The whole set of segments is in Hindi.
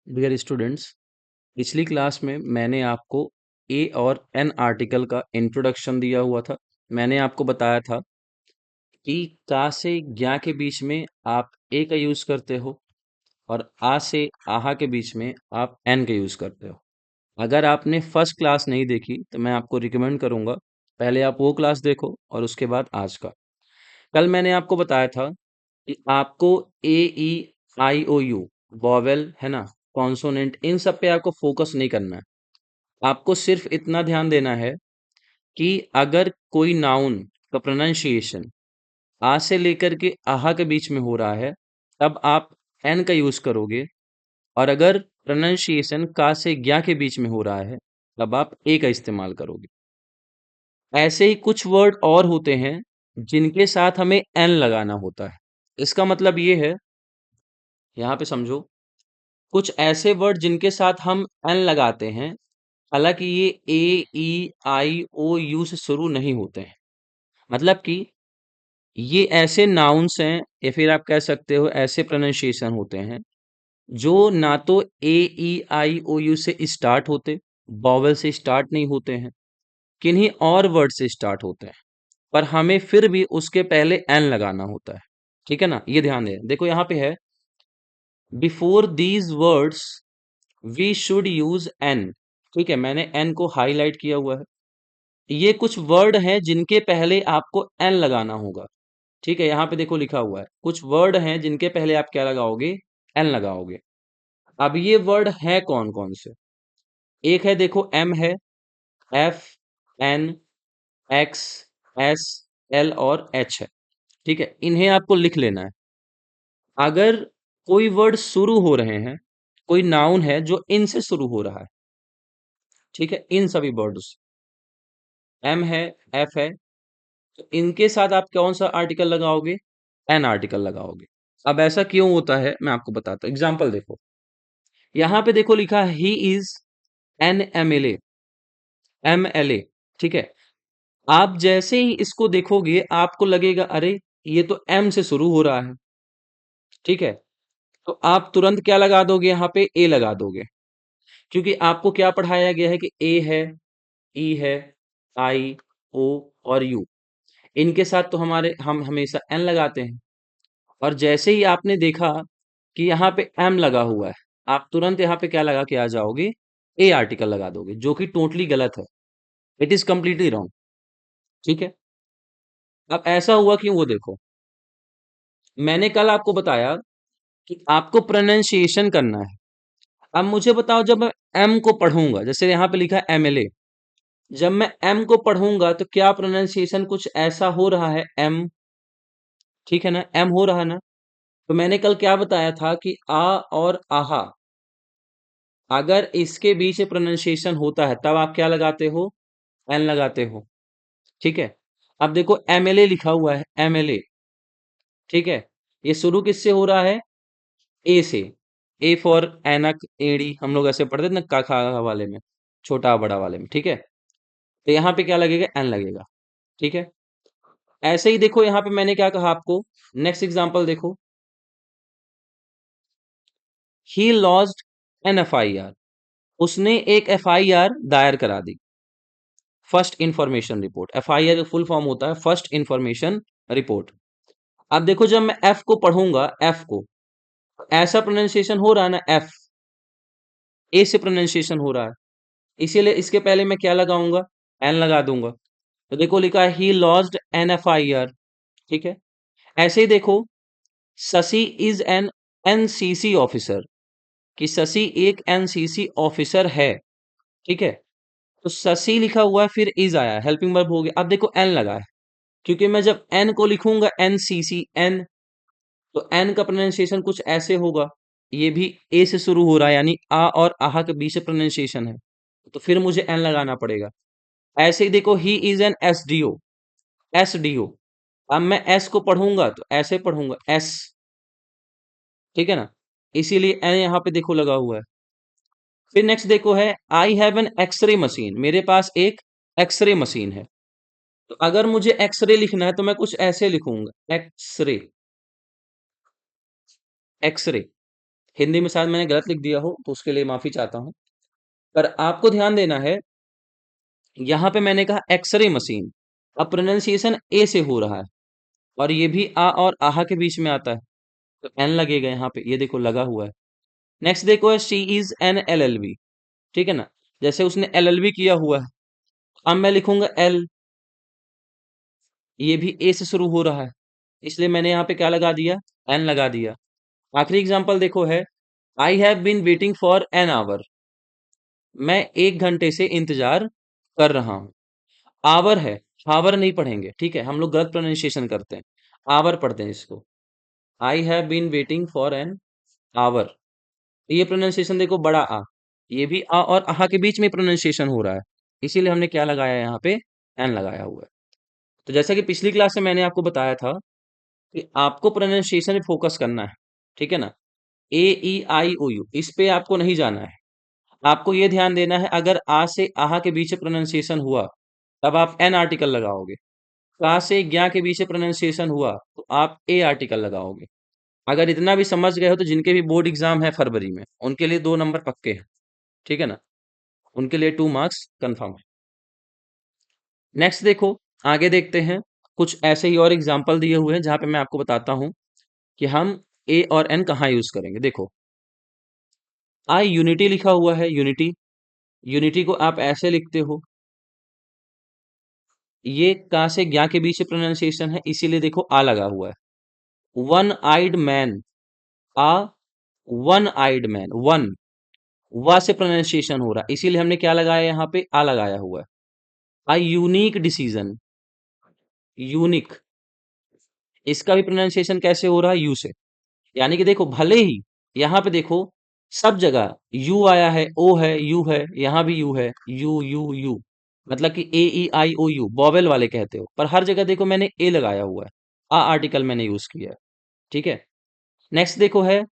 डियर स्टूडेंट्स, पिछली क्लास में मैंने आपको ए और एन आर्टिकल का इंट्रोडक्शन दिया हुआ था। मैंने आपको बताया था कि का से ज्ञा के बीच में आप ए का यूज करते हो और आ से आहा के बीच में आप एन का यूज करते हो। अगर आपने फर्स्ट क्लास नहीं देखी तो मैं आपको रिकमेंड करूंगा पहले आप वो क्लास देखो और उसके बाद आज का। कल मैंने आपको बताया था कि आपको ए ई आई ओ यू वॉवेल है ना, कॉन्सोनेंट, इन सब पे आपको फोकस नहीं करना है। आपको सिर्फ इतना ध्यान देना है कि अगर कोई नाउन का प्रोनाउंसिएशन आ से लेकर के आहा के बीच में हो रहा है तब आप एन का यूज करोगे, और अगर प्रोनाउंसिएशन का से ज्ञा के बीच में हो रहा है तब आप ए का इस्तेमाल करोगे। ऐसे ही कुछ वर्ड और होते हैं जिनके साथ हमें एन लगाना होता है। इसका मतलब ये है, यहाँ पे समझो, कुछ ऐसे वर्ड जिनके साथ हम एन लगाते हैं, हालांकि ये ए ई आई ओ यू से शुरू नहीं होते हैं। मतलब कि ये ऐसे नाउन्स हैं या फिर आप कह सकते हो ऐसे प्रोनाउंसिएशन होते हैं जो ना तो ए ई आई ओ यू से स्टार्ट होते, वॉवेल से स्टार्ट नहीं होते हैं, किन्हीं और वर्ड से स्टार्ट होते हैं, पर हमें फिर भी उसके पहले एन लगाना होता है। ठीक है ना, ये ध्यान दें। देखो यहाँ पे है, before these words we should use an. ठीक है, मैंने एन को हाईलाइट किया हुआ है। ये कुछ वर्ड हैं जिनके पहले आपको एन लगाना होगा। ठीक है, यहाँ पे देखो लिखा हुआ है, कुछ वर्ड हैं जिनके पहले आप क्या लगाओगे, एन लगाओगे। अब ये वर्ड है कौन कौन से? एक है, देखो, एम है, F, N, X, S, L और एच है। ठीक है, इन्हें आपको लिख लेना है। अगर कोई वर्ड शुरू हो रहे हैं, कोई नाउन है जो इन से शुरू हो रहा है, ठीक है, इन सभी वर्ड्स, एम है, एफ है, तो इनके साथ आप कौन सा आर्टिकल लगाओगे, एन आर्टिकल लगाओगे। अब ऐसा क्यों होता है मैं आपको बताता हूँ। एग्जाम्पल देखो, यहाँ पे देखो लिखा है he is an M L A, M L A. ठीक है, आप जैसे ही इसको देखोगे आपको लगेगा अरे ये तो एम से शुरू हो रहा है। ठीक है, तो आप तुरंत क्या लगा दोगे, यहाँ पे ए लगा दोगे, क्योंकि आपको क्या पढ़ाया गया है कि ए है, ई है, आई, ओ और यू, इनके साथ तो हमारे हम हमेशा एन लगाते हैं। और जैसे ही आपने देखा कि यहाँ पे एम लगा हुआ है, आप तुरंत यहाँ पे क्या लगा के आ जाओगे, ए आर्टिकल लगा दोगे, जो कि टोटली गलत है। It is completely wrong. ठीक है, अब ऐसा हुआ कि वो देखो, मैंने कल आपको बताया कि आपको प्रोनाउंसिएशन करना है। अब मुझे बताओ, जब मैं एम को पढ़ूंगा, जैसे यहाँ पे लिखा है एमएलए, जब मैं एम को पढ़ूंगा तो क्या प्रोनाउंसिएशन कुछ ऐसा हो रहा है, एम? ठीक है ना, एम हो रहा है ना। तो मैंने कल क्या बताया था कि आ और आहा, अगर इसके बीच में प्रोनाउंसिएशन होता है तब आप क्या लगाते हो, एन लगाते हो। ठीक है, अब देखो एमएलए लिखा हुआ है, एमएलए। ठीक है, ये शुरू किससे हो रहा है, ए से। ए फॉर एनक, एड़ी, हम लोग ऐसे पढ़ते थे ना का खा वाले में, छोटा बड़ा वाले में। ठीक है, तो यहाँ पे क्या लगेगा, एन लगेगा। ठीक है, ऐसे ही देखो यहाँ पे मैंने क्या कहा आपको, नेक्स्ट एग्जांपल देखो, he lost an F I R, उसने एक एफ आई आर दायर करा दी, first information report. F I R का फुल फॉर्म होता है फर्स्ट इंफॉर्मेशन रिपोर्ट। अब देखो, जब मैं एफ को पढ़ूंगा, एफ को ऐसा प्रोनाउंसिएशन हो रहा है ना, एफ ए से प्रोनाउंसिएशन हो रहा है, इसीलिए इसके पहले मैं क्या लगाऊंगा, एन लगा दूंगा। तो देखो लिखा है ही lost an F I are. ठीक है, ऐसे ही देखो, Shashi is an NCC officer, कि शशि एक एनसीसी ऑफिसर है। ठीक है, तो शशि लिखा हुआ है, फिर इज आया, हेल्पिंग वर्ब हो गया। अब देखो एन लगा है, क्योंकि मैं जब एन को लिखूंगा, एनसीसी एन, तो एन का प्रोनाउंसिएशन कुछ ऐसे होगा, ये भी ए से शुरू हो रहा है, यानी आ और आहा के बीच से प्रोनाउंसिएशन है, तो फिर मुझे एन लगाना पड़ेगा। ऐसे ही देखो, ही इज एन एसडीओ, एसडीओ, अब मैं एस को पढ़ूंगा तो ऐसे पढ़ूंगा, एस। ठीक है ना, इसीलिए एन यहाँ पे देखो लगा हुआ है। फिर नेक्स्ट देखो है, I have an x ray machine, मेरे पास एक एक्सरे मशीन है। तो अगर मुझे एक्सरे लिखना है तो मैं कुछ ऐसे लिखूंगा, एक्सरे, एक्सरे। हिंदी में शायद मैंने गलत लिख दिया हो तो उसके लिए माफी चाहता हूं। पर आपको ध्यान देना है, यहाँ पे मैंने कहा एक्सरे मशीन, अब प्रोनाउंसिएशन ए से हो रहा है और ये भी आ और आहा के बीच में आता है, तो एन लगेगा यहाँ पे, ये देखो लगा हुआ है। नेक्स्ट देखो है शी इज एन एलएलबी, ठीक है ना, जैसे उसने एलएलबी किया हुआ है, अब मैं लिखूंगा एल, ये भी ए से शुरू हो रहा है, इसलिए मैंने यहाँ पे क्या लगा दिया, एन लगा दिया। आखिरी एग्जांपल देखो है, I have been waiting for an hour, मैं 1 घंटे से इंतजार कर रहा हूँ। आवर है, हावर नहीं पढ़ेंगे, ठीक है, हम लोग गलत प्रोनाउंसिएशन करते हैं, आवर पढ़ते हैं इसको। I have been waiting for an hour, ये प्रोनाउंसिएशन देखो बड़ा आ, ये भी आ और आहा के बीच में प्रोनाउंसिएशन हो रहा है, इसीलिए हमने क्या लगाया यहाँ पे, एन लगाया हुआ है। तो जैसा कि पिछली क्लास में मैंने आपको बताया था कि आपको प्रोनाउंसिएशन पे फोकस करना है, ठीक है ना, ए ई आई ओ यू इस पे आपको नहीं जाना है, आपको ये ध्यान देना है अगर आ से आहा के बीच प्रोनाउंसिएशन हुआ तब आप एन आर्टिकल लगाओगे, का से ज्ञा के बीच प्रोनाउंसिएशन हुआ तो आप ए आर्टिकल लगाओगे। अगर इतना भी समझ गए हो तो जिनके भी बोर्ड एग्जाम है फरवरी में उनके लिए 2 नंबर पक्के हैं, ठीक है ना, उनके लिए 2 मार्क्स कंफर्म है। नेक्स्ट देखो, आगे देखते हैं, कुछ ऐसे ही और एग्जाम्पल दिए हुए हैं जहां पे मैं आपको बताता हूं कि हम ए और एन कहाँ यूज करेंगे। देखो आई यूनिटी लिखा हुआ है, यूनिटी, यूनिटी को आप ऐसे लिखते हो, ये का से ज्ञा के बीच प्रोनाउंसिएशन है इसीलिए देखो आ लगा हुआ है। वन आइड मैन, आ, वन आइड मैन, वन, वा से प्रोनाउंसिएशन हो रहा है इसीलिए हमने क्या लगाया यहाँ पे, आ लगाया हुआ है। आ यूनिक डिसीजन, यूनिक, इसका भी प्रोनाउंसिएशन कैसे हो रहा है, यू से, यानी कि देखो भले ही यहाँ पे देखो सब जगह यू आया है, ओ है, यू है, यहाँ भी यू है, यू यू यू, मतलब कि ए ई आई ओ यू बॉवेल वाले कहते हो, पर हर जगह देखो मैंने ए लगाया हुआ है, आ आर्टिकल मैंने यूज किया है, ठीक है। नेक्स्ट देखो है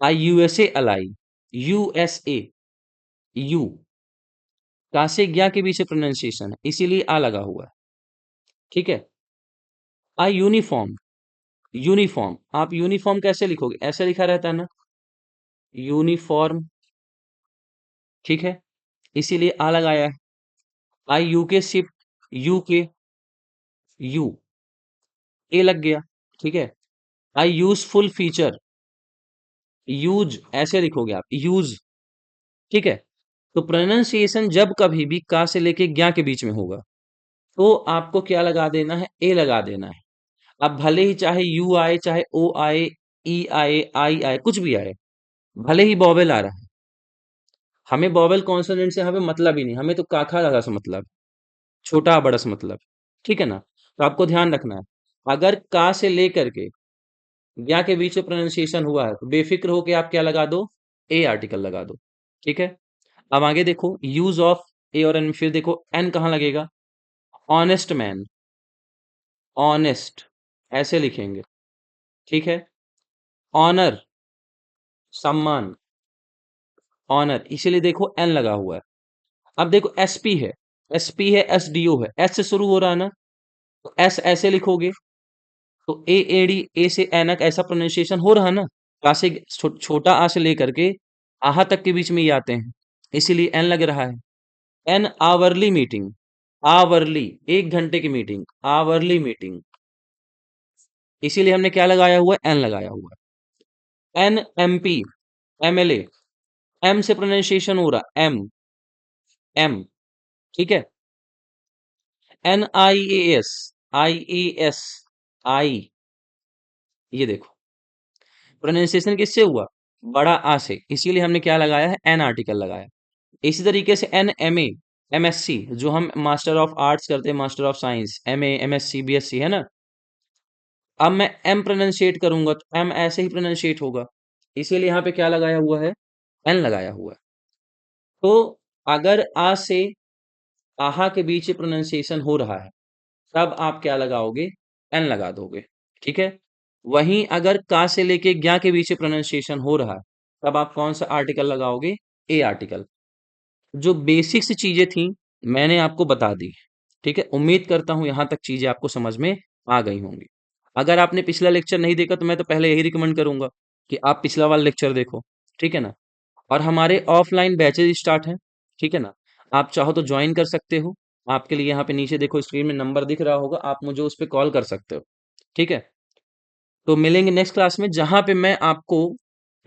आई यूएसए अलाई, यूएसए, यू, कासे ज्ञा के बीच प्रोनाउंसिएशन है इसीलिए आ लगा हुआ है, ठीक है। आई यूनिफॉर्म, यूनिफॉर्म, आप यूनिफॉर्म कैसे लिखोगे, ऐसे लिखा रहता है ना, यूनिफॉर्म, ठीक है, इसीलिए आ लगाया है। आई यूके शिफ्ट, यूके, यू, ए लग गया, ठीक है। आई यूजफुल फीचर, यूज ऐसे लिखोगे आप, यूज, ठीक है। तो प्रोनाउंसिएशन जब कभी भी का से लेके ज्ञा के बीच में होगा तो आपको क्या लगा देना है, ए लगा देना है। अब भले ही चाहे यू आए, चाहे ओ आए, ई आए, आई आए, कुछ भी आए, भले ही बॉवेल आ रहा है, हमें बॉवेल कॉन्सोनेंट से हमें मतलब ही नहीं, हमें तो काखा दादा से मतलब, छोटा बड़ा से मतलब, ठीक है ना। तो आपको ध्यान रखना है, अगर का से लेकर के ज्ञा के बीच में प्रोनाउंसिएशन हुआ है तो बेफिक्र होके आप क्या लगा दो, ए आर्टिकल लगा दो, ठीक है। अब आगे देखो यूज ऑफ ए और एन, फिर देखो एन कहाँ लगेगा, ऑनेस्ट मैन, ऑनेस्ट ऐसे लिखेंगे, ठीक है। ऑनर, सम्मान, ऑनर, इसीलिए देखो एन लगा हुआ है। अब देखो एसपी है, एसपी है, एसडीओ है, एस से शुरू हो रहा है ना, तो एस ऐसे लिखोगे तो ए एडी, ए से एनक ऐसा प्रोनाउंसिएशन हो रहा है ना, आ से छोटा आ से लेकर के आहा तक के बीच में ही आते हैं, इसीलिए एन लग रहा है। एन आवरली मीटिंग, आवरली 1 घंटे की मीटिंग, आवरली मीटिंग, इसीलिए हमने क्या लगाया हुआ है, एन लगाया हुआ है। एन एमपी, एमएलए, एम से प्रोनाउंसिएशन हो रहा, एम, एम, ठीक है। An I A S, I A S, I, ये देखो प्रोनाउंसिएशन किससे हुआ, बड़ा आ से, इसीलिए हमने क्या लगाया है, एन आर्टिकल लगाया। इसी तरीके से एन एम ए, एमएससी, जो हम मास्टर ऑफ आर्ट्स करते हैं, master of science, MA, MSc, BSc, है ना, अब मैं एम प्रोनाउंशिएट करूंगा तो एम ऐसे ही प्रोनाउंशिएट होगा, इसीलिए यहाँ पे क्या लगाया हुआ है, एन लगाया हुआ है। तो अगर आ से आहा के बीच प्रोनाउंसिएशन हो रहा है तब आप क्या लगाओगे, एन लगा दोगे, ठीक है। वहीं अगर का से लेके ज्ञा के बीच प्रोनाउंसिएशन हो रहा है तब आप कौन सा आर्टिकल लगाओगे, ए आर्टिकल। जो बेसिक सी चीजें थी मैंने आपको बता दी, ठीक है। उम्मीद करता हूं यहां तक चीजें आपको समझ में आ गई होंगी। अगर आपने पिछला लेक्चर नहीं देखा तो मैं तो पहले यही रिकमेंड करूंगा कि आप पिछला वाला लेक्चर देखो, ठीक है ना। और हमारे ऑफलाइन बैचेज स्टार्ट हैं, ठीक है ना। आप चाहो तो ज्वाइन कर सकते हो। आपके लिए यहाँ पे नीचे देखो स्क्रीन में नंबर दिख रहा होगा, आप मुझे उस पर कॉल कर सकते हो, ठीक है। तो मिलेंगे नेक्स्ट क्लास में, जहां पे मैं आपको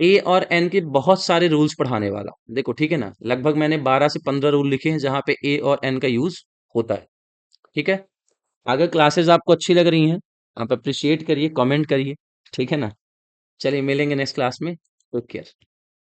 ए और एन के बहुत सारे रूल्स पढ़ाने वाला हूँ। देखो ठीक है ना, लगभग मैंने 12 से 15 रूल लिखे हैं जहां पे ए और एन का यूज होता है, ठीक है। अगर क्लासेस आपको अच्छी लग रही हैं, आप अप्रिशिएट करिए, कमेंट करिए, ठीक है ना। चलिए मिलेंगे नेक्स्ट क्लास में, टेक केयर।